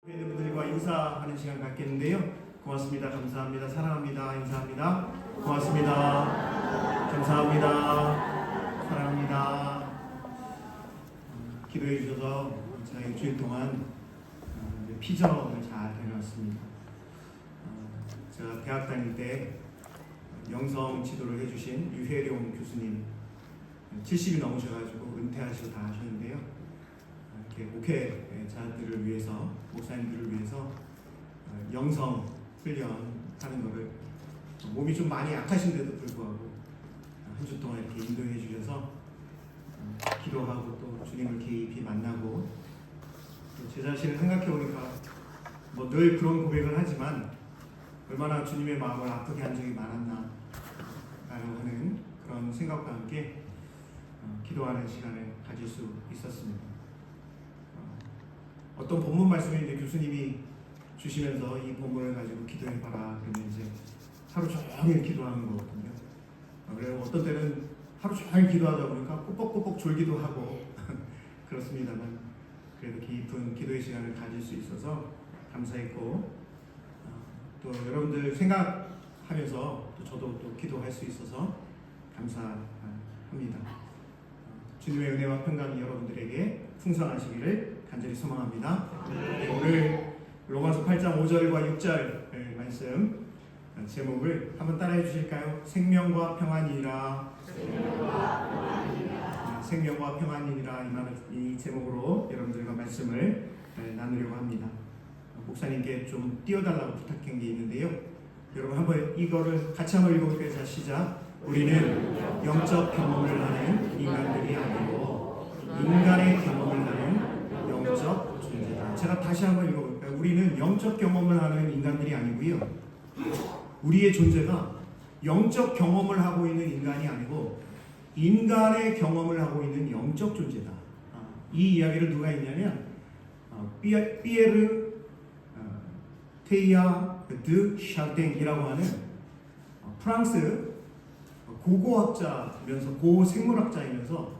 있는 분들과 인사하는 시간 갖겠는데요. 고맙습니다. 감사합니다. 사랑합니다. 인사합니다. 고맙습니다. 감사합니다. 사랑합니다. 기도해 주셔서 제가 일주일 동안 피정을 잘 다녀왔습니다. 제가 대학 다닐 때 영성 지도를 해주신 유혜룡 교수님 70이 넘으셔가지고 은퇴하시고 다 하셨는데요. 이렇게 목회자들을 위해서, 목사님들을 위해서 영성 훈련하는 것을 몸이 좀 많이 약하신데도 불구하고 한 주 동안 이렇게 인도해 주셔서 기도하고 또 주님을 깊이 만나고 또 제 자신을 생각해 보니까 뭐 늘 그런 고백을 하지만 얼마나 주님의 마음을 아프게 한 적이 많았나 라고 하는 그런 생각과 함께 기도하는 시간을 가질 수 있었습니다. 어떤 본문 말씀을 이제 교수님이 주시면서 이 본문을 가지고 기도해봐라 그러면 이제 하루 종일 기도하는 거거든요. 그래서 어떤 때는 하루 종일 기도하다 보니까 꾸벅꾸벅 졸기도 하고 그렇습니다만 그래도 깊은 기도의 시간을 가질 수 있어서 감사했고 또 여러분들 생각하면서 또 저도 또 기도할 수 있어서 감사합니다. 주님의 은혜와 평강이 여러분들에게 풍성하시기를 간절히 소망합니다. 오늘 로마서 8장 5절과 6절 말씀 제목을 한번 따라해 주실까요? 생명과 평안이니라. 생명과 평안이니라 이 제목으로 여러분들과 말씀을 나누려고 합니다. 목사님께 좀 띄워달라고 부탁한 게 있는데요. 여러분 한번 이거를 같이 한번 읽어볼까요? 자, 시작. 우리는 영적 경험을 하는 인간들이 아니고 인간의 경험을 하는 영적 존재다. 제가 다시 한번 읽어볼까요? 우리는 영적 경험을 하는 인간들이 아니고요. 우리의 존재가 영적 경험을 하고 있는 인간이 아니고 인간의 경험을 하고 있는 영적 존재다. 이 이야기를 누가 했냐면 피에르 테이아 드 샤르댕이라고 하는 프랑스 고고학자면서 고생물학자이면서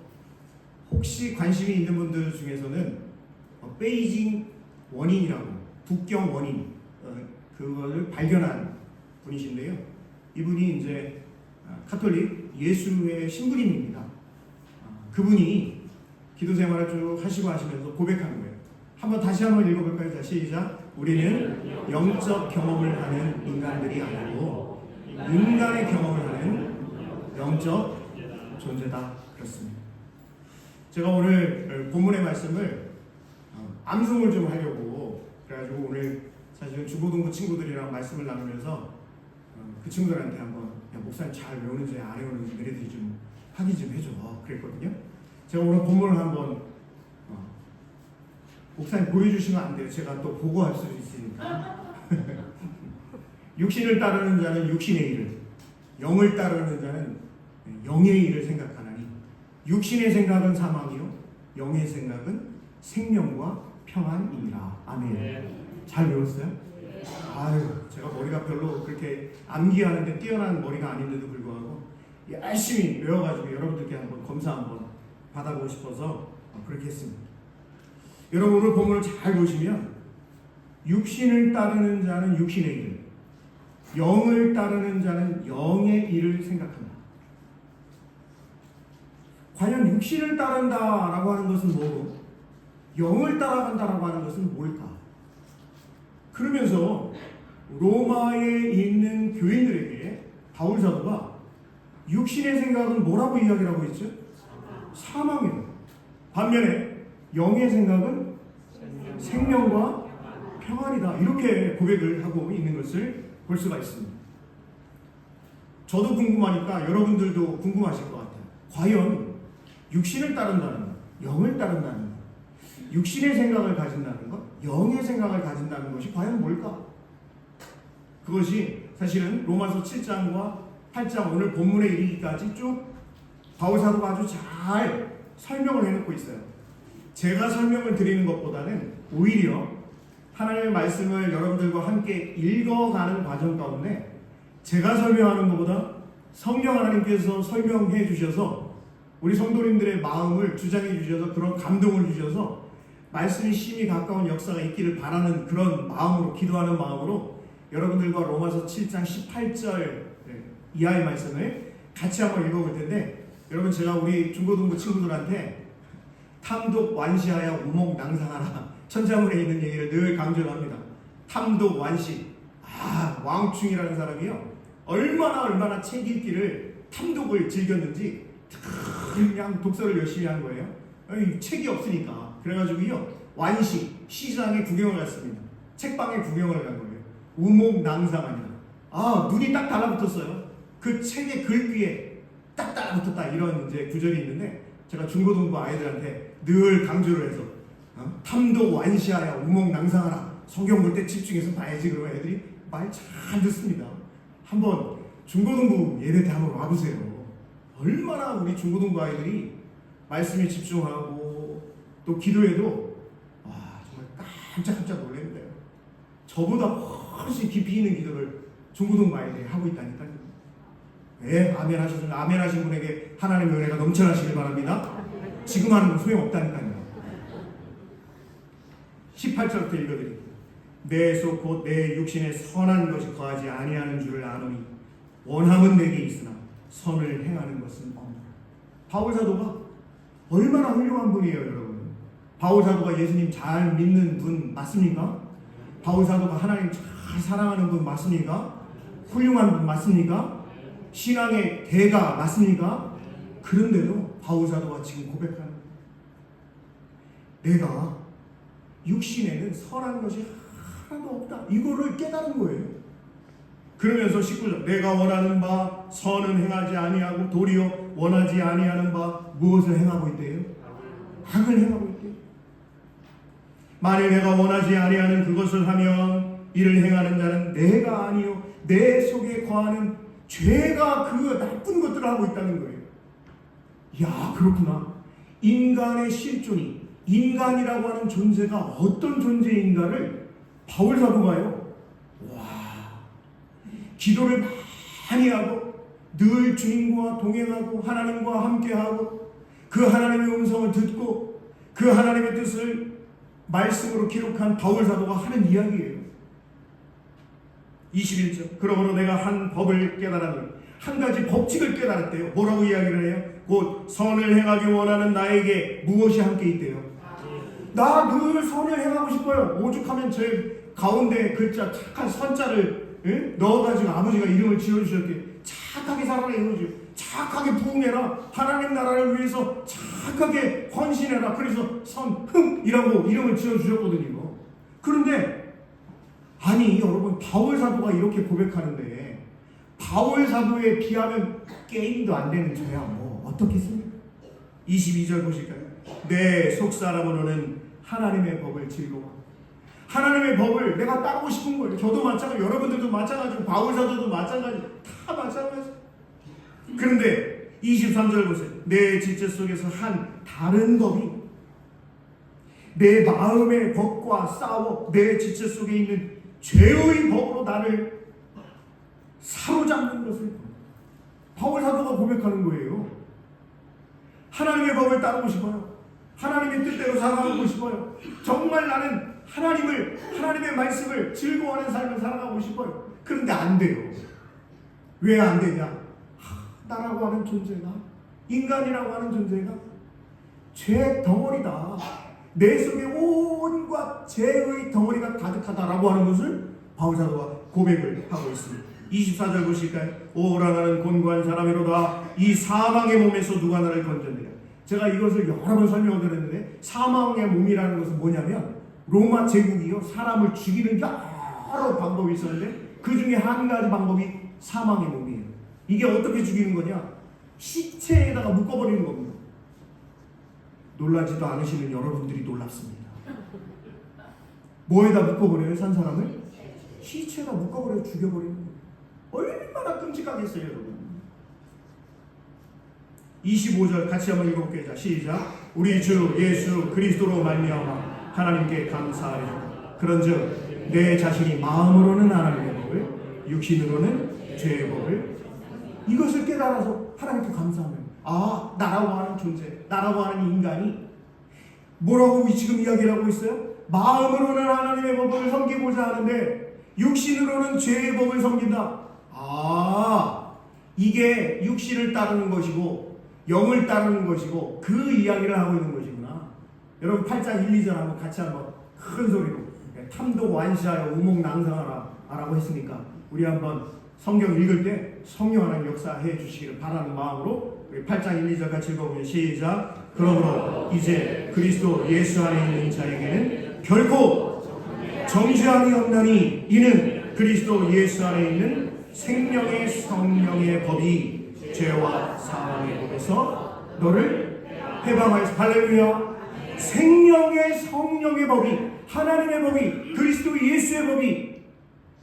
혹시 관심이 있는 분들 중에서는 베이징 원인이라고 북경 원인 그거를 발견한 분이신데요. 이분이 이제 카톨릭 예수의 신부님입니다. 그분이 기도 생활을 쭉 하시고 하시면서 고백한 거예요. 한번 다시 한번 읽어볼까요? 자, 시작. 우리는 영적 경험을 하는 인간들이 아니고 인간의 경험을 하는 영적 존재다. 그렇습니다. 제가 오늘 본문의 말씀을 암송을 좀 하려고 그래가지고 오늘 사실은 중고등부 친구들이랑 말씀을 나누면서 그 친구들한테 한번 야, 목사님 잘 외우는지 안 외우는지 너희들이 좀 확인 좀 해줘 그랬거든요. 제가 오늘 본문을 한번 목사님 보여주시면 안 돼요. 제가 또 보고할 수 있으니까. 육신을 따르는 자는 육신의 일을, 영을 따르는 자는 영의 일을 생각하나니 육신의 생각은 사망이요 영의 생각은 생명과 평안이니라. 아멘. 잘 외웠어요? 아유, 제가 머리가 별로 그렇게 암기하는데 뛰어난 머리가 아닌데도 불구하고 열심히 외워가지고 여러분들께 한번 검사 한번 받아보고 싶어서 그렇게 했습니다. 여러분 오늘 본문을 잘 보시면 육신을 따르는 자는 육신의 일, 영을 따르는 자는 영의 일을 생각한다. 과연 육신을 따른다라고 하는 것은 뭐고 영을 따라간다라고 하는 것은 뭘까? 그러면서 로마에 있는 교인들에게 바울 사도가 육신의 생각은 뭐라고 이야기를 하고 있죠? 사망이에요. 반면에 영의 생각은 생명과 평안이다. 이렇게 고백을 하고 있는 것을 볼 수가 있습니다. 저도 궁금하니까 여러분들도 궁금하실 것 같아요. 과연 육신을 따른다는 것, 영을 따른다는 것, 육신의 생각을 가진다는 것, 영의 생각을 가진다는 것이 과연 뭘까? 그것이 사실은 로마서 7장과 8장 오늘 본문에 이르기까지 쭉 바울 사도가 아주 잘 설명을 해놓고 있어요. 제가 설명을 드리는 것보다는 오히려 하나님의 말씀을 여러분들과 함께 읽어가는 과정 가운데 제가 설명하는 것보다 성령 하나님께서 설명해 주셔서 우리 성도님들의 마음을 주장해 주셔서 그런 감동을 주셔서 말씀이 심히 가까운 역사가 있기를 바라는 그런 마음으로, 기도하는 마음으로 여러분들과 로마서 7장 18절 이하의 말씀을 같이 한번 읽어볼 텐데, 여러분 제가 우리 중고등부 친구들한테 탐독 완시하여 우목낭상하라 천자문에 있는 얘기를 늘 강조를 합니다. 탐독 완시, 왕충이라는 사람이요, 얼마나 책 읽기를, 탐독을 즐겼는지 그냥 독서를 열심히 한 거예요. 책이 없으니까. 그래가지고요, 완시 시장에 구경을 갔습니다. 책방에 구경을 간 거예요. 우목낭상하니라. 눈이 딱 달라붙었어요. 그 책의 글귀에 딱 달라붙었다, 이런 이제 구절이 있는데, 제가 중고등부 아이들한테 늘 강조를 해서 탐독 완시하여 우목낭상하라. 성경 볼 때 집중해서 봐야지. 그러면 애들이 말 잘 듣습니다. 한번 중고등부 예배 때 한번 와보세요. 얼마나 우리 중고등부 아이들이 말씀에 집중하고 또 기도해도 정말 깜짝깜짝 놀랍니다. 저보다 훨씬 깊이 있는 기도를 중고등부 아이들이 하고 있다니까요. 네, 아멘 하셨습니다. 아멘 하신 분에게 하나님의 은혜가 넘쳐나시길 바랍니다. 지금 하는 건 소용없다니까요. 18절부터 읽어드릴게요. 내 속 곧 내 육신에 선한 것이 거하지 아니하는 줄을 아노니 원함은 내게 있으나 선을 행하는 것은 없노라. 바울 사도가 얼마나 훌륭한 분이에요, 여러분. 바울 사도가 예수님 잘 믿는 분 맞습니까? 바울 사도가 하나님 잘 사랑하는 분 맞습니까? 훌륭한 분 맞습니까? 신앙의 대가 맞습니까? 그런데도 바울 사도가 지금 고백하는, 내가 육신에는 선한 것이 하나도 없다, 이거를 깨달은 거예요. 그러면서 19절, 내가 원하는 바 선은 행하지 아니하고 도리어 원하지 아니하는 바 무엇을 행하고 있대요? 악을 행하고 있대요. 만일 내가 원하지 아니하는 그것을 하면 이를 행하는 자는 내가 아니요 내 속에 거하는 죄가 그 나쁜 것들을 하고 있다는 거예요. 야, 그렇구나. 인간의 실존이, 인간이라고 하는 존재가 어떤 존재인가를 바울 사도가요, 기도를 많이 하고 늘 주님과 동행하고 하나님과 함께하고 그 하나님의 음성을 듣고 그 하나님의 뜻을 말씀으로 기록한 바울 사도가 하는 이야기예요. 21절, 그러므로 내가 한 법을 깨달았노니, 한 가지 법칙을 깨달았대요. 뭐라고 이야기를 해요? 곧 선을 행하기 원하는 나에게 무엇이 함께 있대요? 나 늘 선을 행하고 싶어요. 오죽하면 제 가운데 글자 착한 선자를 넣어가지고 아버지가 이름을 지어주셨기에 착하게 살아라 이거지. 착하게 부흥해라. 하나님 나라를 위해서 착하게 헌신해라. 그래서 선흥이라고 이름을 지어주셨거든요. 그런데 아니 여러분, 바울 사도가 이렇게 고백하는데, 바울 사도에 비하면 게임도 안 되는 저야 뭐 어떻겠습니까? 22절 보실까요? 내 속사람으로는 하나님의 법을 즐거워. 하나님의 법을 내가 따르고 싶은 거예요. 저도 마찬가지, 여러분들도 마찬가지고, 바울 사도도 마찬가지, 다 마찬가지. 그런데 23절 보세요. 내 지체 속에서 한 다른 법이 내 마음의 법과 싸워 내 지체 속에 있는 죄의 법으로 나를 사로잡는 것을 바울 사도가 고백하는 거예요. 하나님의 법을 따르고 싶어요. 하나님의 뜻대로 살아가고 싶어요. 정말 나는 하나님의 말씀을 즐거워하는 삶을 살아가고 싶어요. 그런데 안 돼요. 왜 안 되냐? 나라고 하는 존재가, 인간이라고 하는 존재가 죄 덩어리다. 내 속에 온갖 죄의 덩어리가 가득하다라고 하는 것을 바울 사도가 고백을 하고 있습니다. 24절 보실까요? 오라 나는 곤고한 사람이로다. 이 사망의 몸에서 누가 나를 건져내랴. 제가 이것을 여러 번 설명을 드렸는데, 사망의 몸이라는 것은 뭐냐면, 로마 제국이요, 사람을 죽이는 여러 방법이 있었는데 그 중에 한 가지 방법이 사망의 몸이에요. 이게 어떻게 죽이는 거냐? 시체에다가 묶어버리는 겁니다. 놀라지도 않으시는 여러분들이 놀랍습니다. 뭐에다 묶어버려요? 산 사람을? 시체에다 묶어버려요. 죽여버리는 거예요. 얼마나 끔찍하겠어요, 여러분. 25절 같이 한번 읽어볼게요. 자, 시작. 우리 주 예수 그리스도로 말미암아 하나님께 감사하리로다. 그런즉 내 자신이 마음으로는 하나님의 법을, 육신으로는 죄의 법을, 이것을 깨달아서 하나님께 감사하면, 나라고 하는 존재, 나라고 하는 인간이 뭐라고 지금 이야기를 하고 있어요? 마음으로는 하나님의 법을 섬기고자 하는데 육신으로는 죄의 법을 섬긴다. 이게 육신을 따르는 것이고 영을 따르는 것이고 그 이야기를 하고 있는 것이구나. 여러분 8장 1, 2절 한번 같이 한번 큰 소리로 탐독 완시하여 우목낭상하라 라고 했으니까 우리 한번 성경 읽을 때 성령 하나님 역사해 주시기를 바라는 마음으로 우리 8장 1, 2절 같이 읽어보면 시작. 그러므로 이제 그리스도 예수 안에 있는 자에게는 결코 정죄함이 없나니 이는 그리스도 예수 안에 있는 생명의 성령의 법이 죄와 사망의 법에서 너를 해방하여서 할렐루야. 생명의 성령의 법이 하나님의 법이 그리스도 예수의 법이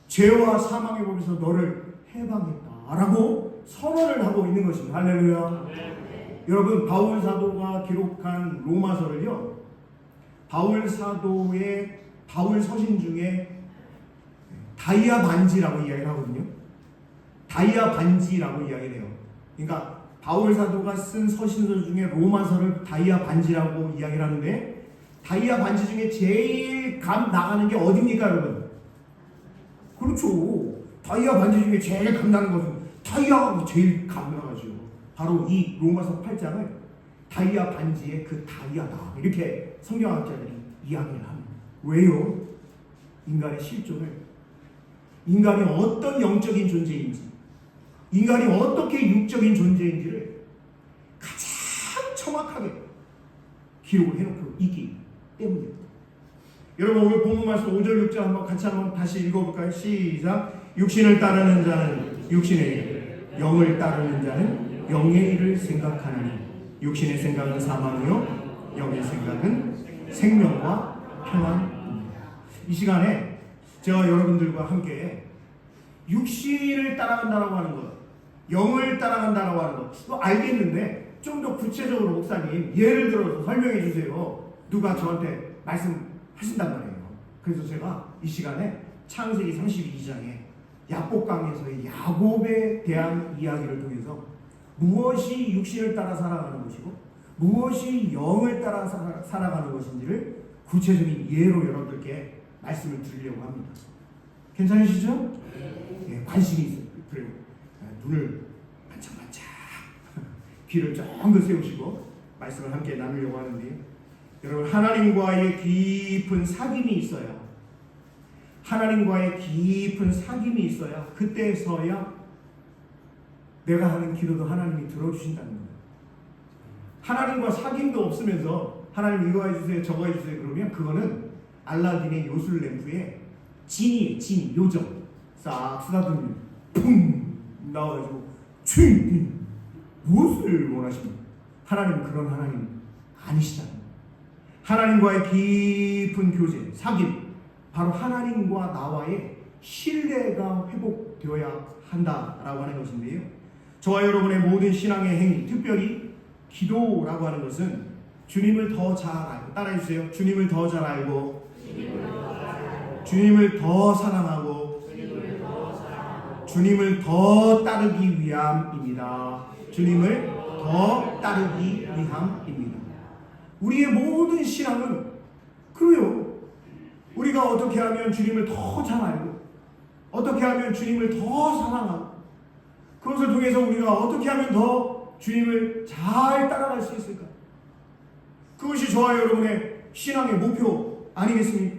죄와 사망의 법에서 너를 해방했다라고 선언을 하고 있는 것입니다. 할렐루야. 여러분 바울 사도가 기록한 로마서를요, 바울 사도의 바울 서신 중에 다이아 반지라고 이야기를 하거든요. 다이아 반지라고 이야기를 해요. 그러니까 바울 사도가 쓴 서신서 중에 로마서를 다이아 반지라고 이야기를 하는데 다이아 반지 중에 제일 감 나가는 게 어디입니까, 여러분? 그렇죠. 다이아 반지 중에 제일 감 나는 것은 다이아가 제일 감 나가죠. 바로 이 로마서 8장을 다이아 반지의 그 다이아다 이렇게 성경학자들이 이야기를 합니다. 왜요? 인간의 실존을, 인간이 어떤 영적인 존재인지, 인간이 어떻게 육적인 존재인지를 가장 정확하게 기록을 해놓고 있기 때문입니다. 여러분 오늘 본문 말씀 5절 6절 한번 같이 한번 다시 읽어볼까요? 시작. 육신을 따르는 자는 육신의 일, 영을 따르는 자는 영의 일을 생각하나니 육신의 생각은 사망이요 영의 생각은 생명과 평안입니다. 이 시간에 제가 여러분들과 함께 육신을 따라간다고 하는 것, 영을 따라간다고 하는 것, 또 알겠는데 좀 더 구체적으로 목사님 예를 들어서 설명해 주세요. 누가 저한테 말씀하신단 말이에요. 그래서 제가 이 시간에 창세기 32장에 야곱 강에서의 야곱에 대한 이야기를 통해서 무엇이 육신을 따라 살아가는 것이고 무엇이 영을 따라 살아가는 것인지를 구체적인 예로 여러분들께 말씀을 드리려고 합니다. 괜찮으시죠? 네, 관심이 있어요. 그리고 눈을 반짝반짝 귀를 쫑긋 세우시고 말씀을 함께 나누려고 하는데요. 여러분 하나님과의 깊은 사귐이 있어야, 하나님과의 깊은 사귐이 있어야 그때서야 내가 하는 기도도 하나님이 들어주신다는 거예요. 하나님과 사귐도 없으면서 하나님 이거 해주세요 저거 해주세요 그러면 그거는 알라딘의 요술 램프에 진이에요. 진, 요정 싹 쓰다듬으면 풍 나와가지고 주님 무엇을 원하십니까? 하나님은 그런 하나님 아니시잖아요. 하나님과의 깊은 교제, 사귐, 바로 하나님과 나와의 신뢰가 회복되어야 한다라고 하는 것인데요. 저와 여러분의 모든 신앙의 행위, 특별히 기도라고 하는 것은 주님을 더 잘 알고, 따라해주세요. 주님을 더 잘 알고, 주님을 더 사랑하고, 주님을 더 따르기 위함입니다. 주님을 더 따르기 위함입니다. 우리의 모든 신앙은 그래요. 우리가 어떻게 하면 주님을 더 잘 알고, 어떻게 하면 주님을 더 사랑하고, 그것을 통해서 우리가 어떻게 하면 더 주님을 잘 따라갈 수 있을까? 그것이 저와 여러분의 신앙의 목표 아니겠습니까?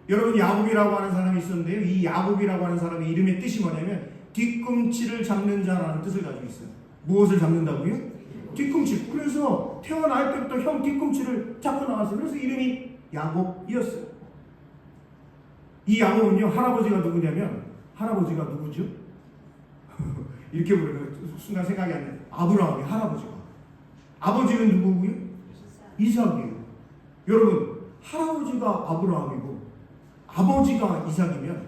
여러분 야곱이라고 하는 사람이 있었는데요. 이 야곱이라고 하는 사람의 이름의 뜻이 뭐냐면 뒤꿈치를 잡는 자라는 뜻을 가지고 있어요. 무엇을 잡는다고요? 뒤꿈치. 그래서 태어날 때부터 형 뒤꿈치를 잡고 나왔어요. 그래서 이름이 야곱이었어요. 이 야곱은요, 할아버지가 누구냐면, 할아버지가 누구죠? 이렇게 부르면 순간 생각이 안 나요. 아브라함의 할아버지가. 아버지는 누구고요? 이삭이에요. 여러분, 할아버지가 아브라함이고 아버지가 이삭이면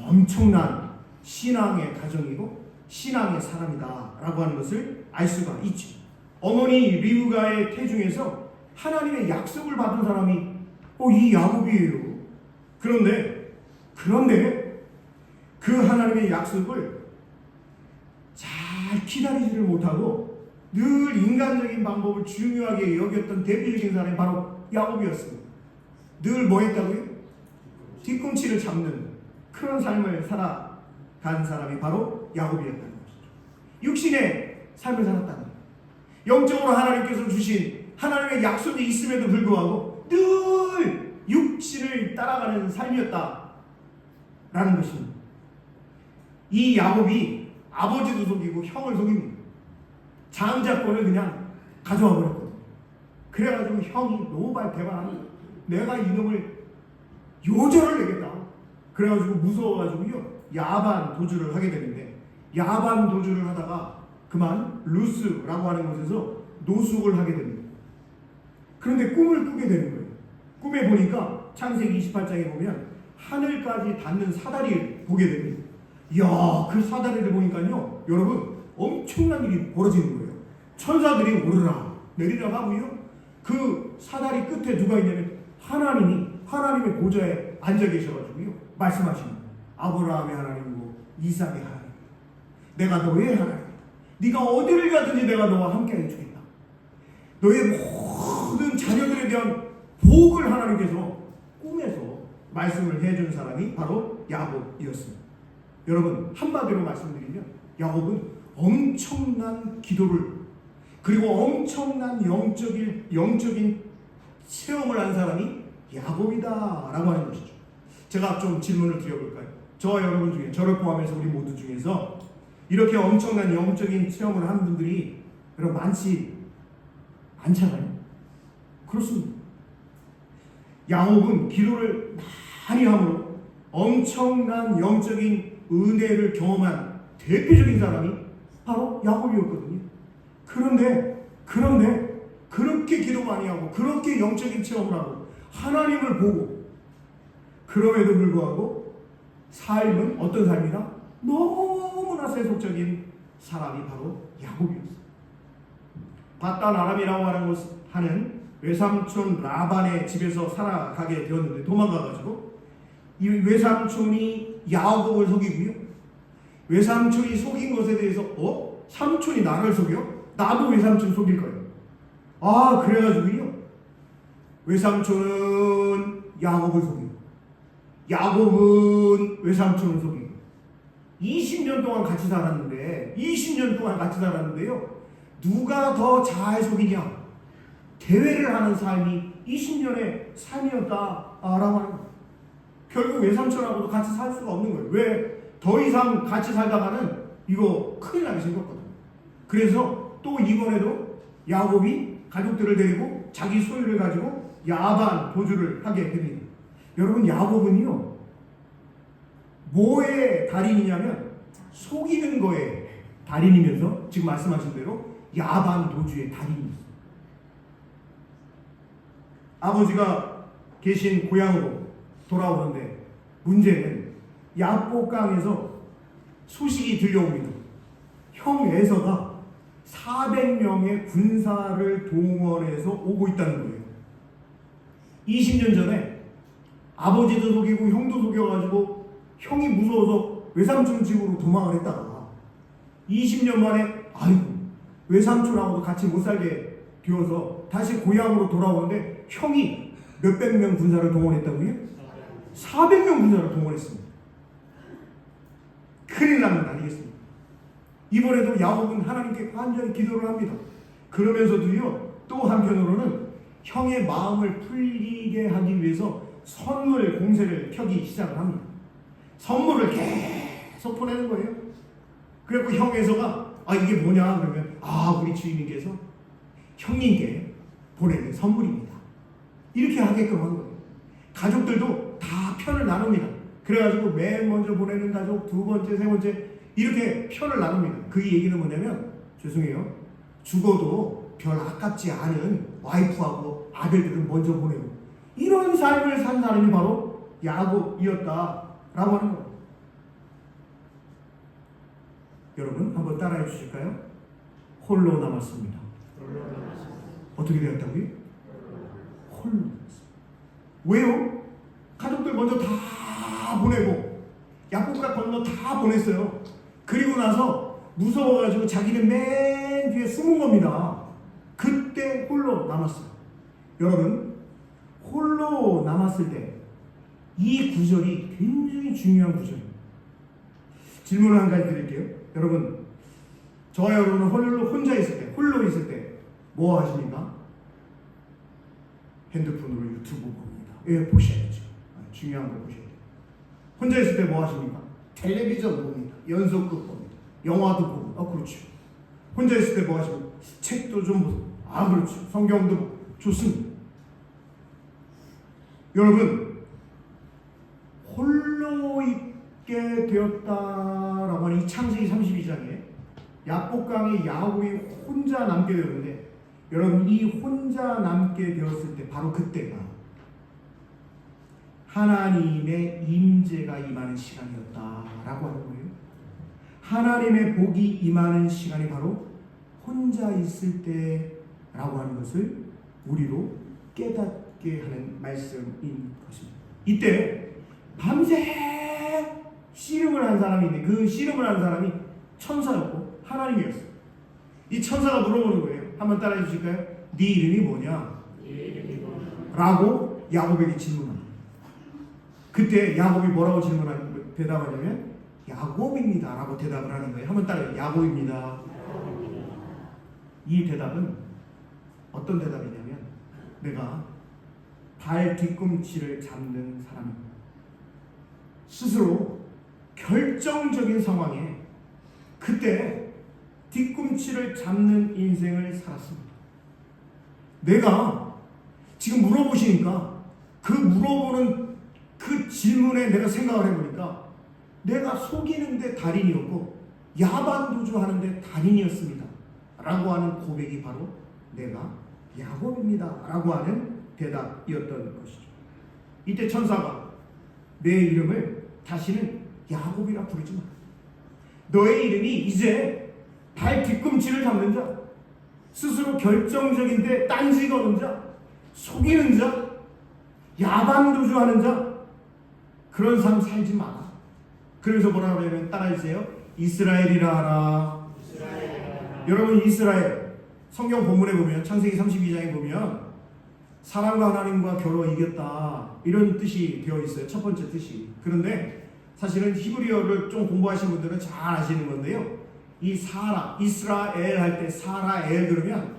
엄청난 신앙의 가정이고 신앙의 사람이다 라고 하는 것을 알 수가 있죠. 어머니 리브가의 태중에서 하나님의 약속을 받은 사람이 이 야곱이에요. 그런데 그 하나님의 약속을 잘 기다리지를 못하고 늘 인간적인 방법을 중요하게 여겼던 대표적인 사람이 바로 야곱이었습니다. 늘 뭐 했다고요? 뒤꿈치를 잡는 그런 삶을 살아간 사람이 바로 야곱이었다는 것이죠. 육신의 삶을 살았다는 거예요. 영적으로 하나님께서 주신 하나님의 약속이 있음에도 불구하고 늘 육신을 따라가는 삶이었다라는 것입니다. 이 야곱이 아버지도 속이고 형을 속입니다. 장자권을 그냥 가져와 버렸거든요. 그래가지고 형이 너무 대단합니다. 내가 이놈을 요절을 내겠다. 그래가지고 무서워가지고요 야반 도주를 하게 되는데, 야반 도주를 하다가 그만 루스라고 하는 곳에서 노숙을 하게 됩니다. 그런데 꿈을 꾸게 되는 거예요. 꿈에 보니까 창세기 28장에 보면 하늘까지 닿는 사다리를 보게 됩니다. 이야, 그 사다리를 보니까요 여러분 엄청난 일이 벌어지는 거예요. 천사들이 오르라 내리라 하고요, 그 사다리 끝에 누가 있냐면 하나님의 보좌에 앉아 계셔가지고요 말씀하십니다. 아브라함의 하나님이고 이삭의 하나님, 내가 너의 하나님, 네가 어디를 가든지 내가 너와 함께 해주겠다. 너의 모든 자녀들에 대한 복을 하나님께서 꿈에서 말씀을 해준 사람이 바로 야곱이었습니다. 여러분, 한마디로 말씀드리면 야곱은 엄청난 기도를, 그리고 엄청난 영적인 체험을 한 사람이 야곱이다라고 하는 것이죠. 제가 좀 질문을 드려볼까요? 저와 여러분 중에, 저를 포함해서 우리 모두 중에서 이렇게 엄청난 영적인 체험을 한 분들이 여러분 많지 않잖아요. 그렇습니다. 야곱은 기도를 많이 함으로 엄청난 영적인 은혜를 경험한 대표적인 사람이 바로 야곱이었거든요. 그런데 그렇게 기도 많이 하고 그렇게 영적인 체험을 하고 하나님을 보고, 그럼에도 불구하고 삶은 어떤 삶이다? 너무나 세속적인 사람이 바로 야곱이었어요. 바단 아람이라고 하는 외삼촌 라반의 집에서 살아가게 되었는데, 도망가가지고 이 외삼촌이 야곱을 속이고요, 외삼촌이 속인 것에 대해서 삼촌이 나를 속여? 나도 외삼촌 속일 거예요. 그래가지고요 외삼촌은 야곱을 속이고 야곱은 외삼촌을 속이고 20년 동안 같이 살았는데요 누가 더 잘 속이냐 대회를 하는 삶이 20년의 삶이었다라고 하는 거예요. 결국 외삼촌하고도 같이 살 수가 없는 거예요. 왜? 더 이상 같이 살다가는 이거 큰일 나게 생겼거든요. 그래서 또 이번에도 야곱이 가족들을 데리고 자기 소유를 가지고 야반 도주를 하게 됩니다. 여러분, 야곱은요 뭐의 달인이냐면 속이는 거에 달인이면서 지금 말씀하신 대로 야반 도주의 달인이었어요. 아버지가 계신 고향으로 돌아오는데 문제는 야복강에서 소식이 들려옵니다. 형 에서가 400명의 군사를 동원해서 오고 있다는 거예요. 20년 전에 아버지도 속이고 형도 속여가지고 형이 무서워서 외삼촌 집으로 도망을 했다가 20년 만에 외삼촌하고도 같이 못 살게 되어서 다시 고향으로 돌아오는데 형이 몇백 명 군사를 동원했다고요? 400명 군사를 동원했습니다. 큰일 나는 아니겠습니까? 이번에도 야곱은 하나님께 간절히 기도를 합니다. 그러면서도요 또 한편으로는 형의 마음을 풀리게 하기 위해서 선물 공세를 펴기 시작을 합니다. 선물을 계속 보내는 거예요. 그래서 형 에서가 이게 뭐냐 그러면 우리 주인님께서 형님께 보내는 선물입니다. 이렇게 하게끔 한 거예요. 가족들도 다 편을 나눕니다. 그래가지고 맨 먼저 보내는 가족, 두 번째, 세 번째 이렇게 편을 나눕니다. 그 얘기는 뭐냐면, 죄송해요, 죽어도 별 아깝지 않은 와이프하고 아들들은 먼저 보내고, 이런 삶을 산 사람이 바로 야곱이었다라고 하는 거예요. 여러분 한번 따라해 주실까요? 홀로 남았습니다. 어떻게 되었다고요? 홀로 남았습니다. 왜요? 가족들 먼저 다 보내고 야곱과 건너 다 보냈어요. 그리고 나서 무서워가지고 자기는 맨 뒤에 숨은 겁니다. 그때 홀로 남았어요. 여러분, 홀로 남았을 때 이 구절이 굉장히 중요한 구절입니다. 질문을 한 가지 드릴게요. 여러분, 저와 여러분은 혼자 있을 때, 홀로 있을 때 뭐 하십니까? 핸드폰으로 유튜브 봅니다. 예, 보셔야죠. 중요한 거 보셔야 돼요. 혼자 있을 때 뭐 하십니까? 텔레비전 봅니다. 연속극 봅니다. 영화도 보고. 그렇죠. 혼자 있을 때 뭐 하십니까? 책도 좀 보고. 그렇죠. 성경도 보고. 좋습니다. 여러분, 홀로 있게 되었다라고 하는 이 창세기 32장에 야복강에 야곱이 혼자 남게 되었는데, 여러분, 이 혼자 남게 되었을 때 바로 그때가 하나님의 임재가 임하는 시간이었다라고 하는 거예요. 하나님의 복이 임하는 시간이 바로 혼자 있을 때라고 하는 것을 우리로 깨닫게 하는 말씀인 것입니다. 이때 밤새 씨름을 한 사람이 있는데, 그 씨름을 한 사람이 천사였고 하나님이었어요. 이 천사가 물어보는 거예요. 한번 따라해 주실까요? 네 이름이 뭐냐? 라고 야곱에게 질문합니다. 그때 야곱이 뭐라고 대답하냐면 야곱입니다 라고 대답을 하는 거예요. 한번 따라해. 야곱입니다. 이 대답은 어떤 대답이냐면, 내가 발 뒤꿈치를 잡는 사람입니다. 스스로 결정적인 상황에 그때 뒤꿈치를 잡는 인생을 살았습니다. 내가 지금 물어보시니까 그 물어보는 그 질문에 내가 생각을 해보니까 내가 속이는데 달인이었고 야반도주 하는데 달인이었습니다 라고 하는 고백이 바로 내가 야곱입니다 라고 하는 대답이었던 것이죠. 이때 천사가 내 이름을 다시는 야곱이라 부르지 마. 너의 이름이 이제 발 뒤꿈치를 잡는 자, 스스로 결정적인데 딴지 거는 자, 속이는 자, 야반도주하는 자, 그런 삶 살지 마라. 그래서 뭐라고 하냐면, 따라해주세요. 이스라엘이라 하라. 여러분, 이스라엘 성경 본문에 보면, 창세기 32장에 보면 사람과 하나님과 겨루어 이겼다 이런 뜻이 되어 있어요. 첫 번째 뜻이. 그런데 사실은 히브리어를 좀 공부하신 분들은 잘 아시는 건데요, 이 사라, 이스라엘 할 때 사라엘 그러면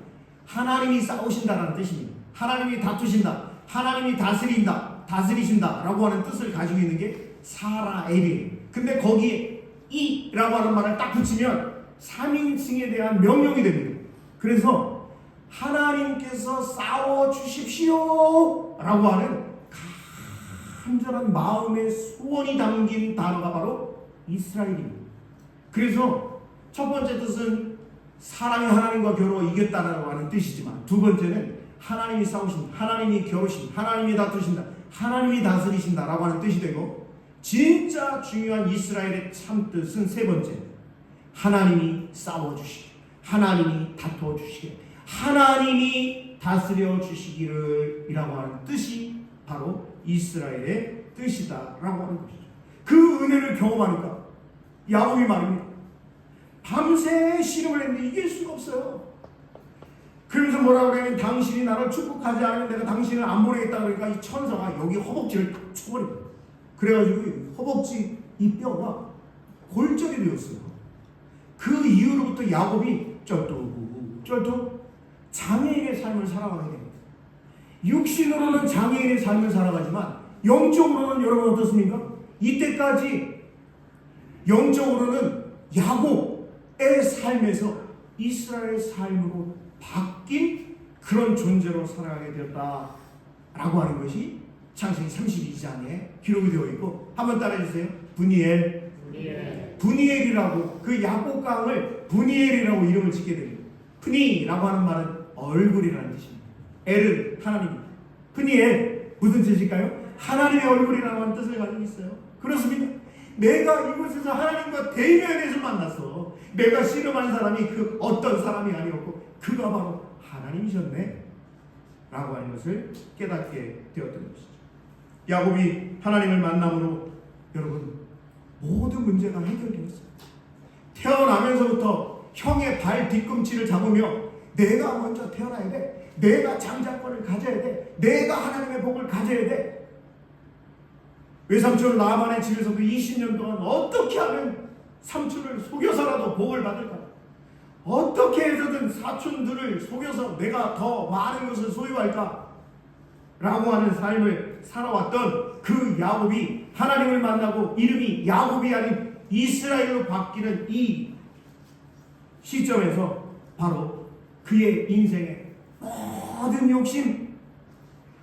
하나님이 싸우신다라는 뜻입니다. 하나님이 다투신다, 하나님이 다스리신다 라고 하는 뜻을 가지고 있는 게 사라엘이에요. 근데 거기에 이라고 하는 말을 딱 붙이면 3인칭에 대한 명령이 됩니다. 그래서 하나님께서 싸워주십시오 라고 하는 간절한 마음의 소원이 담긴 단어가 바로 이스라엘입니다. 그래서 첫 번째 뜻은 사람이 하나님과 겨루어 이겼다라고 하는 뜻이지만, 두 번째는 하나님이 싸우신다, 하나님이 겨루신다, 하나님이 다투신다, 하나님이 다스리신다 라고 하는 뜻이 되고, 진짜 중요한 이스라엘의 참뜻은 세 번째, 하나님이 싸워주시기, 하나님이 다투어주시기, 하나님이 다스려 주시기를 이라고 하는 뜻이 바로 이스라엘의 뜻이다 라고 하는 것이죠. 그 은혜를 경험하니까 야곱이 말입니다. 밤새 씨름을 했는데 이길 수가 없어요. 그러면서 뭐라고 하냐면, 당신이 나를 축복하지 않으면 내가 당신을 안 보내겠다. 그러니까 이 천사가 여기 허벅지를 딱 쳐버립니다. 그래가지고 허벅지 이 뼈가 골절이 되었어요. 그 이후로부터 야곱이 쩔뚝 장애인의 삶을 살아가게 됩니다. 육신으로는 장애인의 삶을 살아가지만 영적으로는 여러분 어떻습니까? 이때까지 영적으로는 야곱의 삶에서 이스라엘의 삶으로 바뀐 그런 존재로 살아가게 되었다라고 하는 것이 창세기 32장에 기록이 되어 있고, 한번 따라해주세요. 분이엘이라고, 그 야복강을 분이엘이라고 이름을 짓게 됩니다. 푸니라고 하는 말은 얼굴이라는 뜻입니다. 엘은 하나님입니다. 푸니엘 무슨 뜻일까요? 하나님의 얼굴이라고 하는 뜻을 가지고 있어요. 그렇습니다. 내가 이곳에서 하나님과 대면에서 만나서 내가 씨름한 사람이 그 어떤 사람이 아니었고 그가 바로 하나님이셨네 라고 하는 것을 깨닫게 되었던 것이죠. 야곱이 하나님을 만남으로 여러분 모든 문제가 해결되었어요. 태어나면서부터 형의 발 뒤꿈치를 잡으며 내가 먼저 태어나야 돼, 내가 장자권을 가져야 돼. 내가 하나님의 복을 가져야 돼. 외삼촌 라반의 집에서도 20년 동안 어떻게 하면 삼촌을 속여서라도 복을 받을까? 어떻게 해서든 사촌들을 속여서 내가 더 많은 것을 소유할까? 라고 하는 삶을 살아왔던 그 야곱이 하나님을 만나고 이름이 야곱이 아닌 이스라엘로 바뀌는 이 시점에서 바로 그의 인생의 모든 욕심,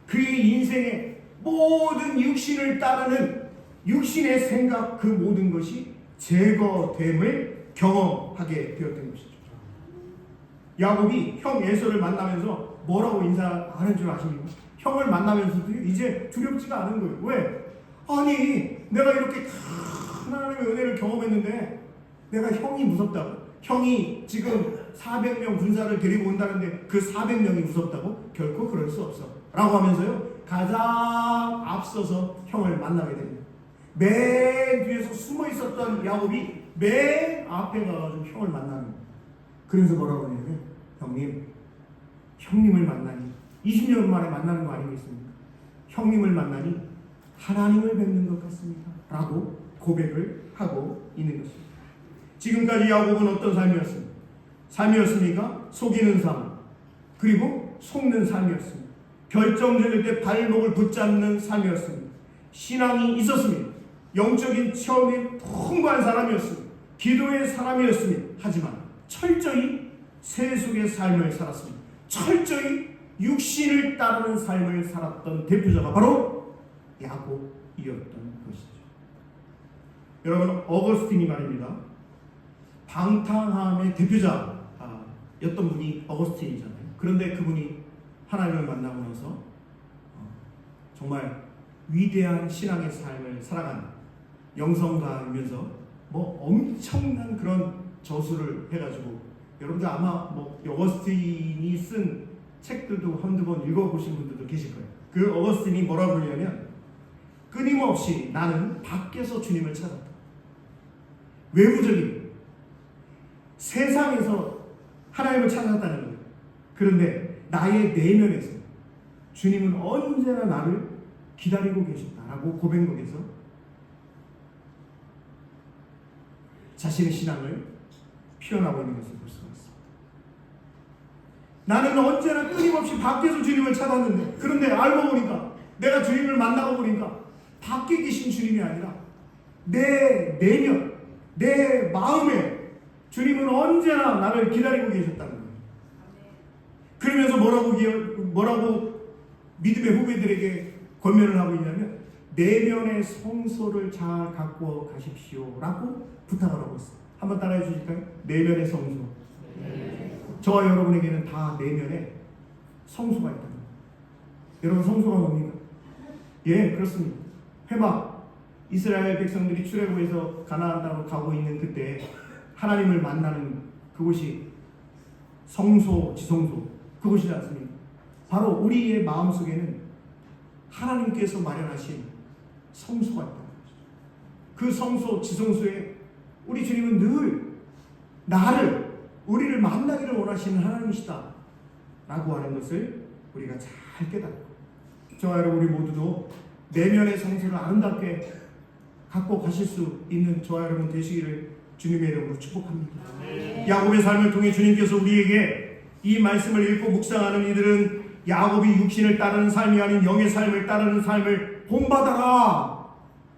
그의 인생의 모든 육신을 따르는 육신의 생각, 그 모든 것이 제거됨을 경험하게 되었던 것이죠. 야곱이 형 에서를 만나면서 뭐라고 인사하는 줄 아십니까? 형을 만나면서도 이제 두렵지가 않은 거예요. 왜? 아니 내가 이렇게 큰 하나님의 은혜를 경험했는데 내가 형이 무섭다고? 형이 지금 400명 군사를 데리고 온다는데 그 400명이 무섭다고? 결코 그럴 수 없어 라고 하면서요 가장 앞서서 형을 만나게 됩니다. 맨 뒤에서 숨어 있었던 야곱이 맨 앞에 가가지고 형을 만나는 거예요. 그래서 뭐라고 하냐면 형님, 형님을 만나니 20년 만에 만나는 거 아니겠습니까? 형님을 만나니 하나님을 뵙는 것 같습니다 라고 고백을 하고 있는 것입니다. 지금까지 야곱은 어떤 삶이었습니까? 속이는 삶, 그리고 속는 삶이었습니다. 결정적일 때 발목을 붙잡는 삶이었습니다. 신앙이 있었습니다. 영적인 체험이 풍부한 사람이었습니다. 기도의 사람이었습니다. 하지만 철저히 세속의 삶을 살았습니다. 철저히 육신을 따르는 삶을 살았던 대표자가 바로 야곱이었던 것이죠. 여러분, 어거스틴이 말입니다. 방탕함의 대표자였던 분이 어거스틴이잖아요. 그런데 그분이 하나님을 만나고 나서 정말 위대한 신앙의 삶을 살아간 영성가이면서 엄청난 그런 저수를 해가지고, 여러분들 아마 어거스틴이 쓴 책들도 한두 번 읽어보신 분들도 계실 거예요. 그 어거스틴이 뭐라고 그러냐면, 끊임없이 나는 밖에서 주님을 찾았다. 외부적인 세상에서 하나님을 찾았다는 거예요. 그런데 나의 내면에서 주님은 언제나 나를 기다리고 계셨다라고 고백록에서 자신의 신앙을 표현하고 있는 것을 볼 수가 있습니다. 나는 언제나 끊임없이 밖에서 주님을 찾았는데, 그런데 알고 보니까, 내가 주님을 만나고 보니까 밖에 계신 주님이 아니라 내 내면, 내 마음에 주님은 언제나 나를 기다리고 계셨다는 거예요. 그러면서 뭐라고 믿음의 후배들에게 권면을 하고 있냐면, 내면의 성소를 잘 갖고 가십시오 라고 부탁을 하고 있어요. 한번 따라해 주실까요? 내면의 성소. 저와 여러분에게는 다 내면에 성소가 있다는 거예요. 여러분, 성소가 뭡니까? 예, 그렇습니다. 회막, 이스라엘 백성들이 출애굽해서 가나안 땅으로 가고 있는 그때 하나님을 만나는 그곳이 성소, 지성소, 그곳이지 않습니까? 바로 우리의 마음속에는 하나님께서 마련하신 성소가 있다는 거죠. 그 성소, 지성소에 우리 주님은 늘 우리를 만나기를 원하시는 하나님이시다 라고 하는 것을 우리가 잘 깨닫고, 저와 여러분 우리 모두도 내면의 성소를 아름답게 갖고 가실 수 있는 저와 여러분 되시기를 주님의 이름으로 축복합니다. 야곱의 삶을 통해 주님께서 우리에게 이 말씀을 읽고 묵상하는 이들은 야곱이 육신을 따르는 삶이 아닌 영의 삶을 따르는 삶을 본받아라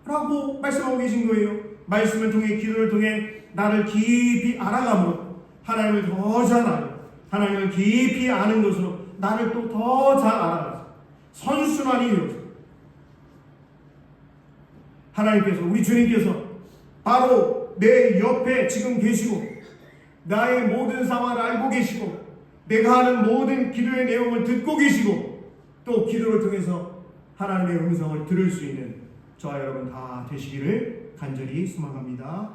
라고 말씀하고 계신 거예요. 말씀을 통해, 기도를 통해 나를 깊이 알아감으로 하나님을 더 잘 알고, 하나님을 깊이 아는 것으로 나를 또 더 잘 알아가서 선순환이 이루어져 하나님께서, 우리 주님께서 바로 내 옆에 지금 계시고 나의 모든 상황을 알고 계시고 내가 하는 모든 기도의 내용을 듣고 계시고 또 기도를 통해서 하나님의 음성을 들을 수 있는 저와 여러분 다 되시기를 간절히 소망합니다.